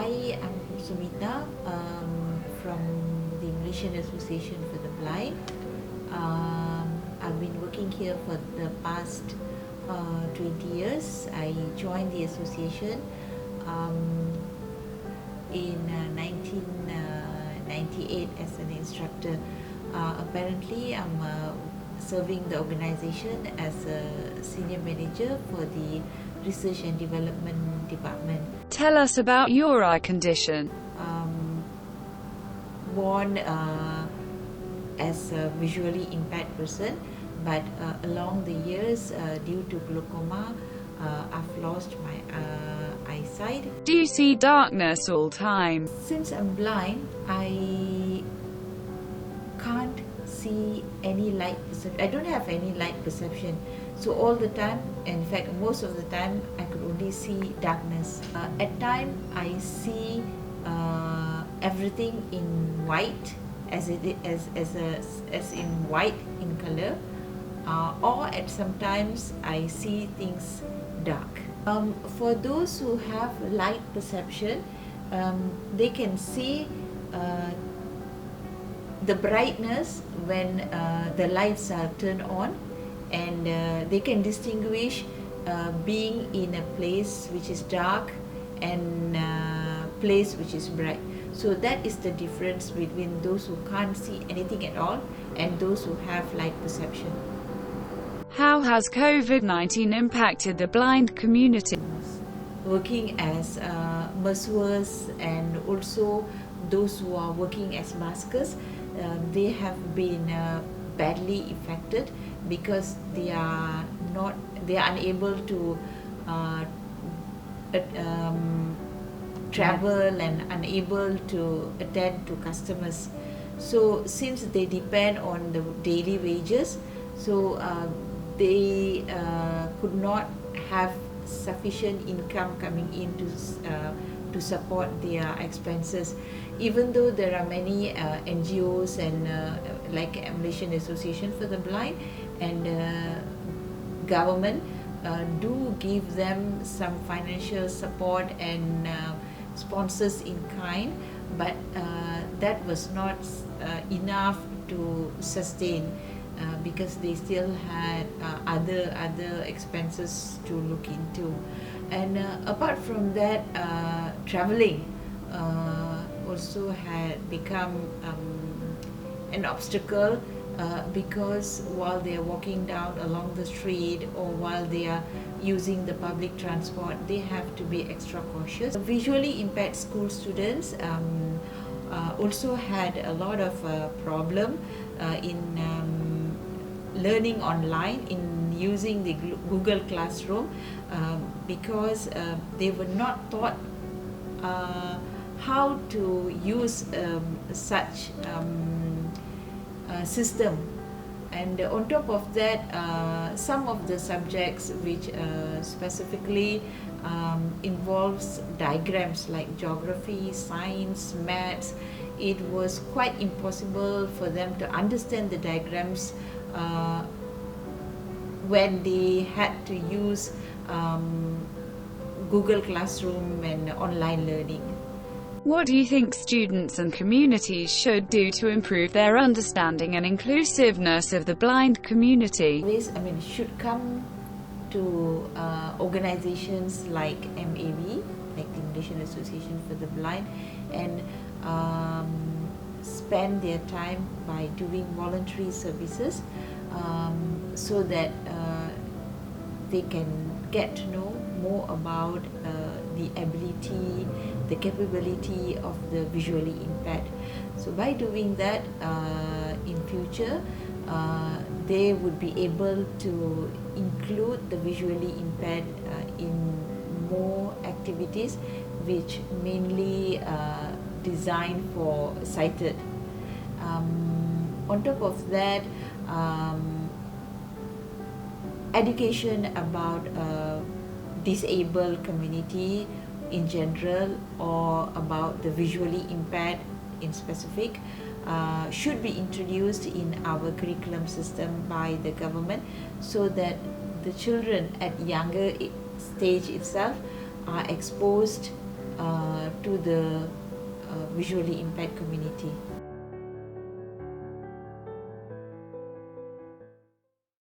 I am Sumita from the Malaysian Association for the Blind. I've been working here for the past 20 years. I joined the association in 1998 as an instructor. Apparently, I'm serving the organization as a senior manager for the Research and Development Department. Tell us about your eye condition. Born as a visually impaired person, but along the years, due to glaucoma, I've lost my eyesight. Do you see darkness all time? Since I'm blind, I can't see any light perception. I don't have any light perception. So all the time, in fact, most of the time, I could only see darkness. At times, I see everything in white, as in white in color, or at sometimes I see things dark. For those who have light perception, they can see the brightness when the lights are turned on, and they can distinguish being in a place which is dark and place which is bright. So that is the difference between those who can't see anything at all and those who have light perception. How has COVID-19 impacted the blind community? Working as masseurs and also those who are working as maskers, they have been badly affected because they are unable to travel and unable to attend to customers. So since they depend on the daily wages, so they could not have sufficient income coming in to support their expenses. Even though there are many NGOs and like Malaysian Association for the Blind and government do give them some financial support and sponsors in kind, but that was not enough to sustain because they still had other expenses to look into. And apart from that, traveling also had become an obstacle because while they are walking down along the street or while they are using the public transport, they have to be extra cautious. Visually impaired school students also had a lot of problem in learning online, in using the Google Classroom, because they were not taught how to use such system. And on top of that, some of the subjects which specifically involves diagrams like geography, science, maths, it was quite impossible for them to understand the diagrams when they had to use Google Classroom and online learning. What do you think students and communities should do to improve their understanding and inclusiveness of the blind community? Should come to organizations like MAB, like the Malaysian Association for the Blind, and spend their time by doing voluntary services so that they can get to know more about the ability, the capability of the visually impaired. So by doing that, in future, they would be able to include the visually impaired in more activities which mainly designed for sighted. On top of that, education about disabled community in general or about the visually impaired in specific should be introduced in our curriculum system by the government, so that the children at younger stage itself are exposed to to the visually impaired community.